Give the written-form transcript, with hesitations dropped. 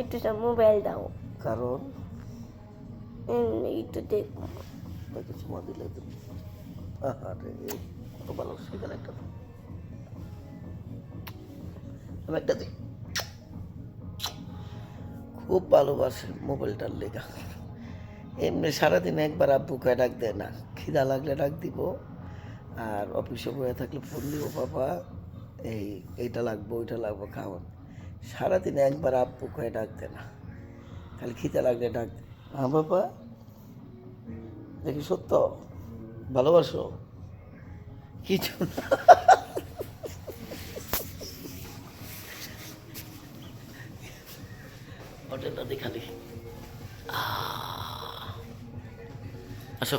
একটু মোবাইল দাও, কারণ একটু দেখবো। চুমা দিলে আরে কত ভালো সেখানে একটা আমি একটা দিই। খুব ভালোবাসে মোবাইলটার লেগা। এমনি সারাদিন একবার আব্বু কয়ে ডাক দেয় না, খিদা লাগলে ডাক দিব, আর অফিসে বয়ে থাকলে ফোন দিব, বাবা এইটা লাগবো ওইটা লাগবো খাওয়ান। সারাদিন একবার আব্বু কয়ে ডাক দেয় না, খালি খিদা লাগলে ডাক দেয়। হ্যাঁ বাবা, দেখি সত্য ভালোবাসো কিছু না। হোটেলটা দেখালি আসো।